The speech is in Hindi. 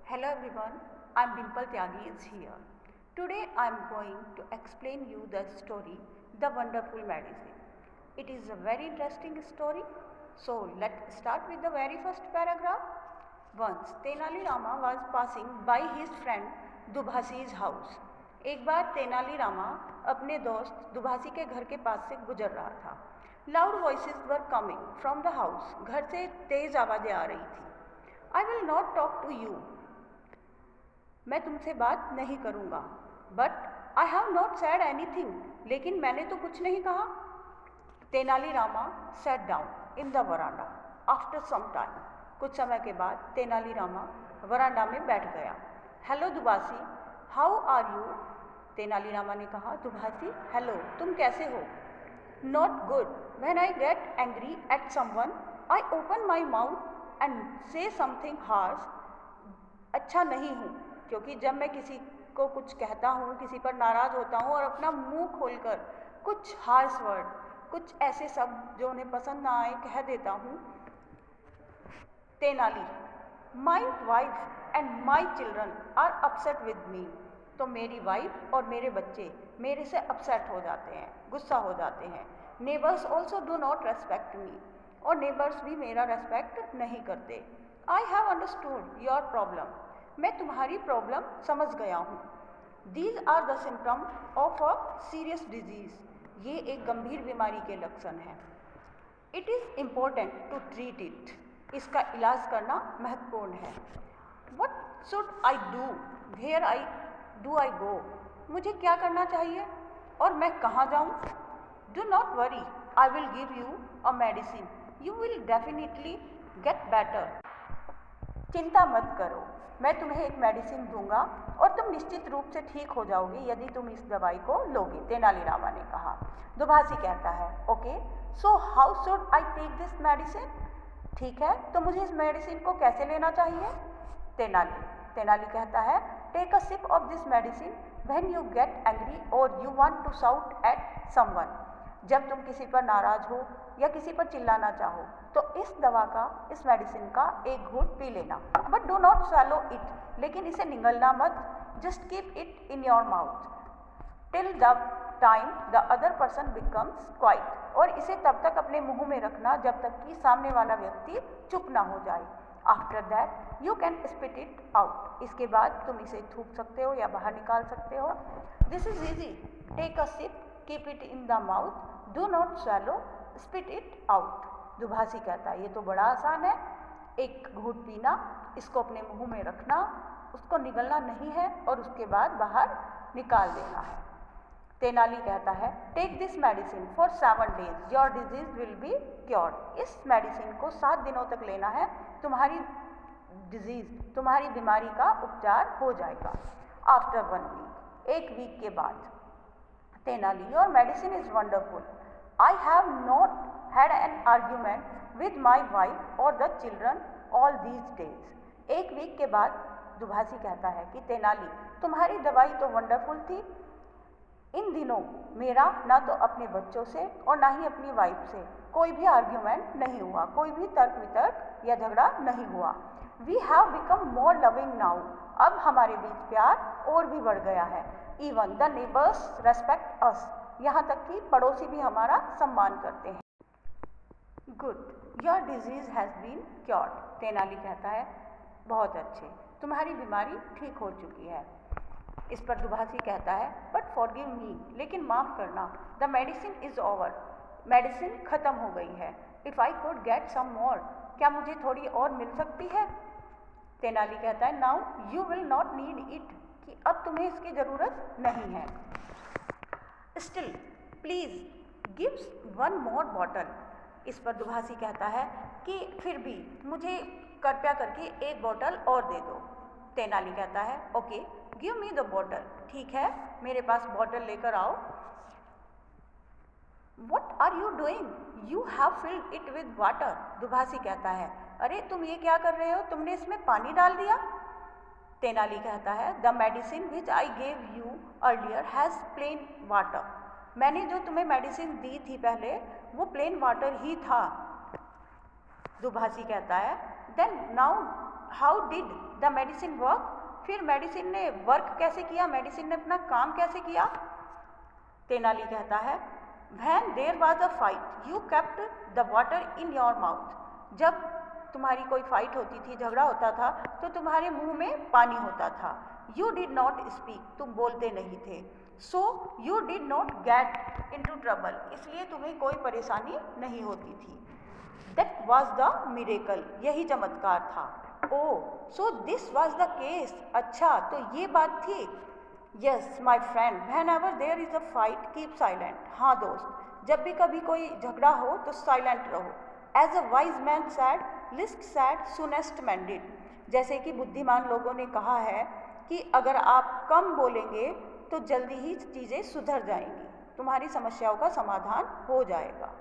Hello everyone, I am Dimple Tyagi is here. Today I am going to explain you the story The Wonderful Medicine. It is a very interesting story. So let's start with the very first paragraph. Once Tenali Rama was passing by his friend Dubhasi's house. एक बार तेनाली रामा अपने दोस्त दुभासी के घर के पास से गुजर रहा था. Loud voices were coming from the house. घर से तेज आवाजें आ रही थी. I will not talk to you. मैं तुमसे बात नहीं करूँगा. But I have not said anything. लेकिन मैंने तो कुछ नहीं कहा. Tenali Rama sat down in the veranda. After some time, कुछ समय के बाद तेनाली रामा वरांडा में बैठ गया. Hello Dubhasi, how are you? Tenali Rama ने कहा. दुभासी, हेलो, तुम कैसे हो? Not good. When I get angry at someone I open my mouth and say something harsh. अच्छा नहीं हूँ, क्योंकि जब मैं किसी को कुछ कहता हूँ, किसी पर नाराज होता हूँ और अपना मुंह खोलकर कुछ हार्श वर्ड, कुछ ऐसे शब्द जो उन्हें पसंद ना आए कह देता हूँ. Tenali, my wife and my children are upset with me. तो मेरी वाइफ और मेरे बच्चे मेरे से अपसेट हो जाते हैं, गुस्सा हो जाते हैं. Neighbours also do not respect me. और नेबर्स भी मेरा रेस्पेक्ट नहीं करते. I have understood your problem. मैं तुम्हारी प्रॉब्लम समझ गया हूँ. These are the symptom of a serious disease. ये एक गंभीर बीमारी के लक्षण हैं. It is important to treat it. इसका इलाज करना महत्वपूर्ण है. What should I do? Where I go? मुझे क्या करना चाहिए और मैं कहाँ जाऊँ? Do not worry, I will give you a medicine. You will definitely get better. चिंता मत करो, मैं तुम्हें एक मेडिसिन दूंगा और तुम निश्चित रूप से ठीक हो जाओगे यदि तुम इस दवाई को लोगे. तेनाली रामा ने कहा. दुभासी कहता है, okay, so how should I take this medicine? ठीक है, तो मुझे इस मेडिसिन को कैसे लेना चाहिए? तेनाली कहता है, take a sip of this medicine when you get angry और you want to shout at someone. जब तुम किसी पर नाराज हो या किसी पर चिल्लाना चाहो तो इस मेडिसिन का एक घूंट पी लेना. But do not swallow it. लेकिन इसे निगलना मत. Just keep it in your mouth till the time the other person becomes quite. और इसे तब तक अपने मुंह में रखना जब तक कि सामने वाला व्यक्ति चुप ना हो जाए. After that you can spit it out. इसके बाद तुम इसे थूक सकते हो या बाहर निकाल सकते हो. This is easy. Take a sip, keep it in the mouth, do not swallow, spit it out. Dubhasi कहता है, ये तो बड़ा आसान है. एक घूंट पीना, इसको अपने मुंह में रखना, उसको निगलना नहीं है और उसके बाद बाहर निकाल देना है. तेनाली कहता है, take this medicine for 7 days, your disease will be cured. इस मेडिसिन को 7 दिनों तक लेना है, तुम्हारी डिजीज, तुम्हारी बीमारी का उपचार हो जाएगा. आफ्टर 1 week, 1 वीक के बाद. Tenali, your medicine is wonderful. I have not had an argument with my wife or the children all these days. 1 week के बाद दुभासी कहता है कि तेनाली, तुम्हारी दवाई तो वंडरफुल थी. इन दिनों मेरा ना तो अपने बच्चों से और ना ही अपनी वाइफ से कोई भी आर्ग्यूमेंट नहीं हुआ, कोई भी तर्क वितर्क या झगड़ा नहीं हुआ. We have become more loving now. अब हमारे बीच प्यार और भी बढ़ गया है. Even the neighbours respect us. यहाँ तक कि पड़ोसी भी हमारा सम्मान करते हैं. Good, your disease has been cured. Tenali कहता है, बहुत अच्छे, तुम्हारी बीमारी ठीक हो चुकी है. इस पर दुभासी कहता है, बट फॉरगिव मी, लेकिन माफ़ करना. The medicine is over. Medicine ख़त्म हो गई है. If I could get some more, क्या मुझे थोड़ी और मिल सकती है? तेनाली कहता है, now you will not need it, कि अब तुम्हें इसकी ज़रूरत नहीं है. Still please give 1 more bottle. इस पर दुभासी कहता है कि फिर भी मुझे कृपया करके 1 बोतल और दे दो. तेनाली कहता है, okay, give me the bottle. ठीक है, मेरे पास बॉटल लेकर आओ. What are you doing? You have filled it with water. Dubhasi कहता है, अरे तुम ये क्या कर रहे हो? तुमने इसमें पानी डाल दिया. तेनाली कहता है, the medicine which I gave you earlier has plain water. मैंने जो तुम्हें मेडिसिन दी थी पहले वो प्लेन वाटर ही था. दुभासी कहता है, then now how did the medicine work? फिर मेडिसिन ने वर्क कैसे किया, मेडिसिन ने अपना काम कैसे किया? तेनाली कहता है, when there was a fight you kept the water in your mouth. जब तुम्हारी कोई फाइट होती थी, झगड़ा होता था, तो तुम्हारे मुंह में पानी होता था। यू डिड नॉट स्पीक, तुम बोलते नहीं थे। So you did not get into trouble, इसलिए तुम्हें कोई परेशानी नहीं होती थी। दैट वॉज द मिरेकल, यही चमत्कार था। Oh so this was the case, अच्छा तो ये बात थी। Yes my friend, whenever there is a fight keep silent. हाँ दोस्त, जब भी कभी कोई झगड़ा हो तो साइलेंट रहो। As a wise man said, least said soonest mended. जैसे कि बुद्धिमान लोगों ने कहा है कि अगर आप कम बोलेंगे तो जल्दी ही चीज़ें सुधर जाएंगी, तुम्हारी समस्याओं का समाधान हो जाएगा।